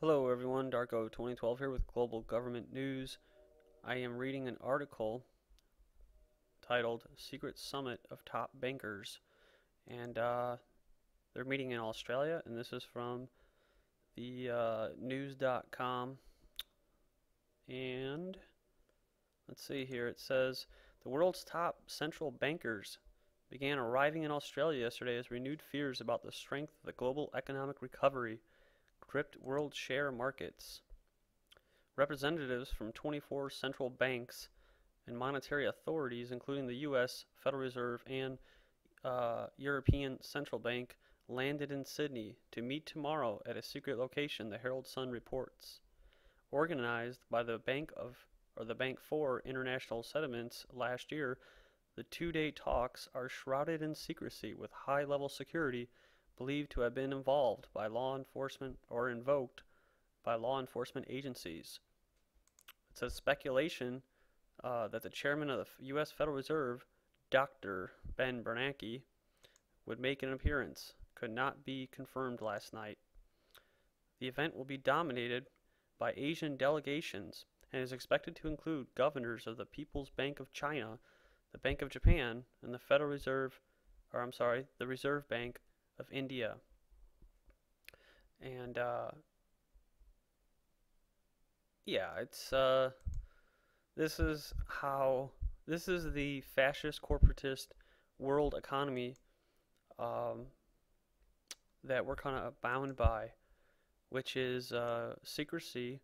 Hello everyone, Darko 2012 here with Global Government News. I am reading an article titled Secret Summit of Top Bankers, and they're meeting in Australia, and this is from the news.com. And let's see here, it says the world's top central bankers began arriving in Australia yesterday as renewed fears about the strength of the global economic recovery gripped world share markets. Representatives from 24 central banks and monetary authorities, including the U.S. Federal Reserve and European Central Bank, landed in Sydney to meet tomorrow at a secret location, the Herald Sun reports. Organized by the Bank for International Settlements last year, the two-day talks are shrouded in secrecy with high-level security believed to have been involved by law enforcement or invoked by law enforcement agencies. It says speculation that the chairman of the U.S. Federal Reserve, Dr. Ben Bernanke, would make an appearance could not be confirmed last night. The event will be dominated by Asian delegations and is expected to include governors of the People's Bank of China, the Bank of Japan, and the Reserve Bank of India. And yeah, it's this is how this is the fascist corporatist world economy um, that we're kind of bound by, which is secrecy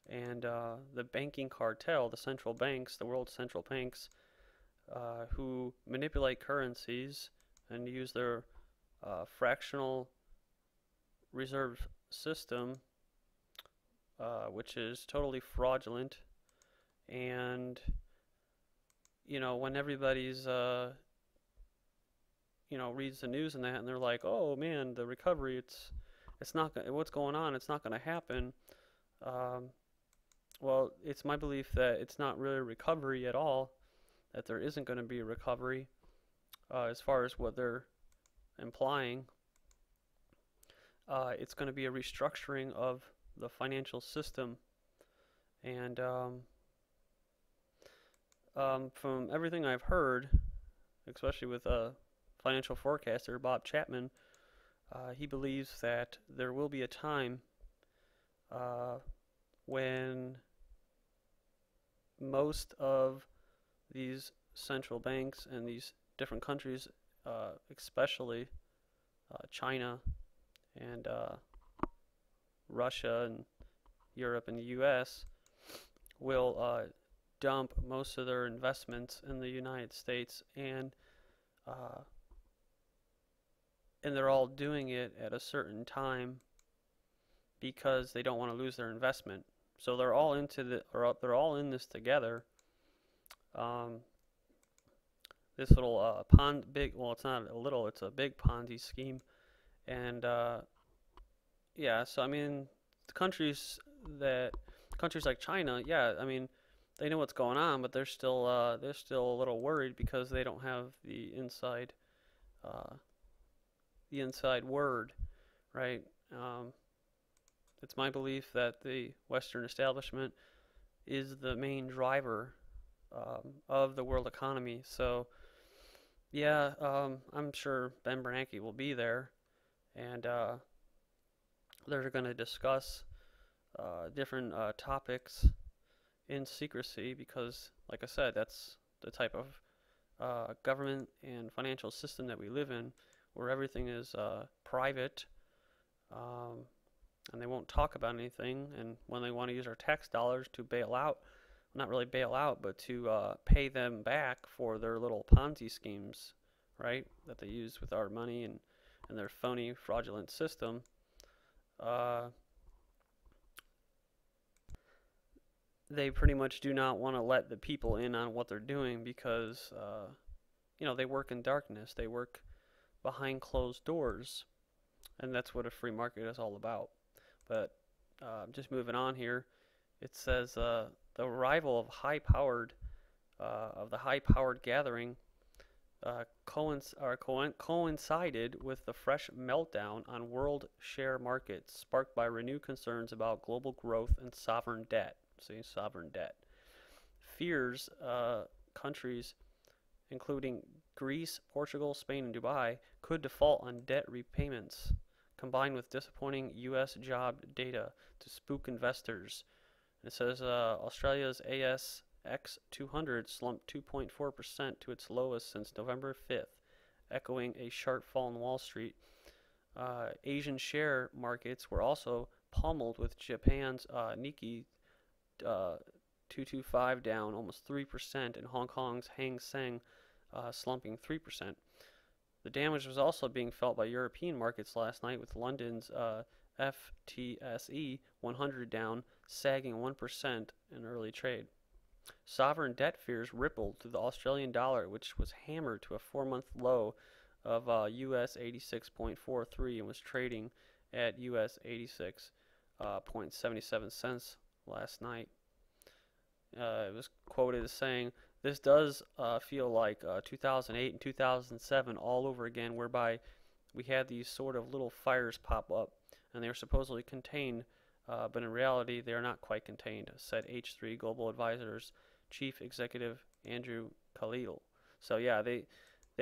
and the banking cartel, the central banks, the world's central banks, who manipulate currencies and use their fractional reserve system, which is totally fraudulent. And when everybody's reads the news and that, and they're like, "Oh man, the recovery, it's not what's going on? It's not going to happen." Um, well, it's my belief that it's not really a recovery at all. That there isn't going to be a recovery as far as what they're implying. It's going to be a restructuring of the financial system, and from everything I've heard, especially with financial forecaster Bob Chapman, he believes that there will be a time uh, when most of these central banks and these different countries, especially China and Russia and Europe and the U.S., will dump most of their investments in the United States, uh, and they're all doing it at a certain time because they don't want to lose their investment. So they're all in this together. Um, this little it's not a little, it's a big Ponzi scheme, and yeah. So I mean, the that countries like China, yeah, I mean, they know what's going on, but they're still a little worried because they don't have uh, the inside word, right? Um, it's my belief that the Western establishment is the main driver of the world economy. So yeah, I'm sure Ben Bernanke will be there, and they're going to discuss different topics in secrecy because, like I said, that's the type of government and financial system that we live in, where everything is private, um, and they won't talk about anything. And when they want to use our tax dollars to bail out, not really bail out, but to pay them back for their little Ponzi schemes, right? That they use with our money and their phony, fraudulent system. Uh, they pretty much do not want to let the people in on what they're doing because, they work in darkness. They work behind closed doors, and that's what a free market is all about. But just moving on here, it says the arrival of the high-powered gathering coincided with the fresh meltdown on world share markets, sparked by renewed concerns about global growth and sovereign debt. See, sovereign debt. Fears countries, including Greece, Portugal, Spain, and Dubai, could default on debt repayments, combined with disappointing U.S. job data to spook investors. It says Australia's ASX 200 slumped 2.4% to its lowest since November 5th, echoing a sharp fall in Wall Street. Asian share markets were also pummeled, with Japan's Nikkei 225 down almost 3% and Hong Kong's Hang Seng slumping 3%. The damage was also being felt by European markets last night, with London's FTSE 100 down, sagging 1% in early trade. Sovereign debt fears rippled through the Australian dollar, which was hammered to a 4-month low of US 86.43 and was trading at US 86.77 cents last night. It was quoted as saying, "This does feel like 2008 and 2007 all over again, whereby we had these sort of little fires pop up, and they are supposedly contained, but in reality they are not quite contained," said H3 Global Advisors Chief Executive Andrew Khalil. So yeah, they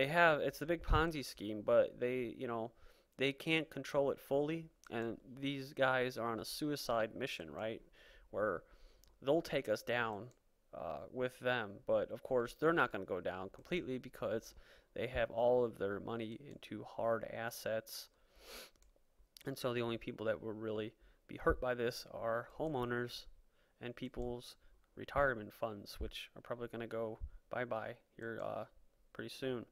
have, it's a big Ponzi scheme, but they can't control it fully, and these guys are on a suicide mission, right? Where they'll take us down with them, but of course they're not going to go down completely because they have all of their money into hard assets, and so the only people that will really be hurt by this are homeowners and people's retirement funds, which are probably going to go bye-bye here pretty soon.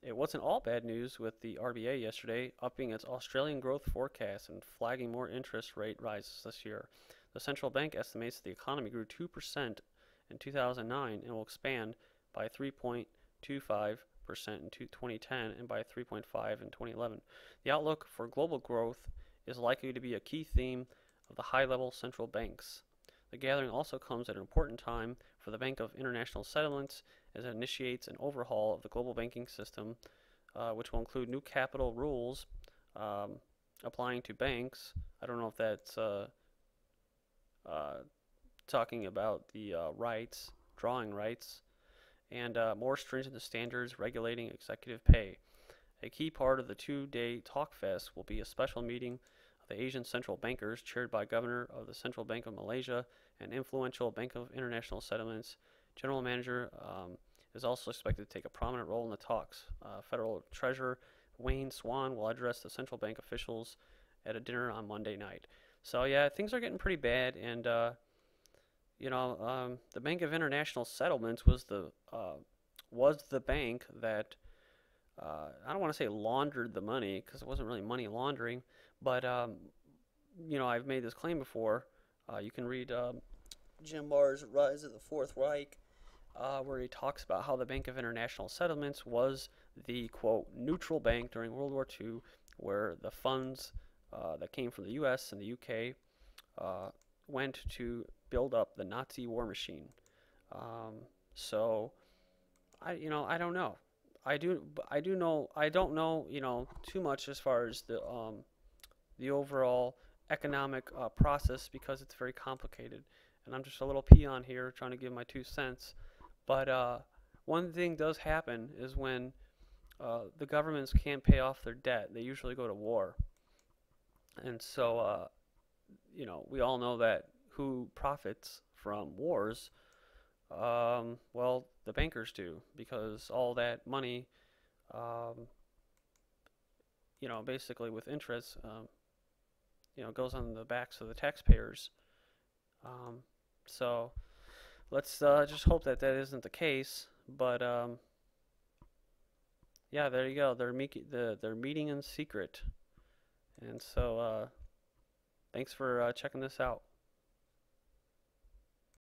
It wasn't all bad news with the RBA yesterday upping its Australian growth forecast and flagging more interest rate rises this year. The central bank estimates the economy grew 2% in 2009 and will expand by 3.25% in 2010 and by 3.5% in 2011. The outlook for global growth is likely to be a key theme of the high-level central banks. The gathering also comes at an important time for the Bank of International Settlements, as it initiates an overhaul of the global banking system, which will include new capital rules applying to banks. I don't know if that's talking about the drawing rights, and more stringent standards regulating executive pay. A key part of the 2-day talkfest will be a special meeting of the Asian central bankers, chaired by Governor of the Central Bank of Malaysia and influential Bank of International Settlements. General Manager is also expected to take a prominent role in the talks. Federal Treasurer Wayne Swan will address the central bank officials at a dinner on Monday night. So yeah, things are getting pretty bad, and the Bank of International Settlements was the bank that I don't want to say laundered the money, because it wasn't really money laundering, but I've made this claim before. You can read Jim Barr's Rise of the Fourth Reich, where he talks about how the Bank of International Settlements was the, quote, neutral bank during World War II, where the funds that came from the U.S. and the U.K. Went to build up the Nazi war machine. So, I don't know. I don't know, too much as far as the overall economic process, because it's very complicated. And I'm just a little peon here trying to give my 2 cents. But one thing does happen is when the governments can't pay off their debt, they usually go to war. And so, we all know that who profits from wars? Well, the bankers do, because all that money, basically with interest, goes on the backs of the taxpayers. So let's just hope that isn't the case. But yeah, there you go. They're meeting in secret, and so thanks for checking this out.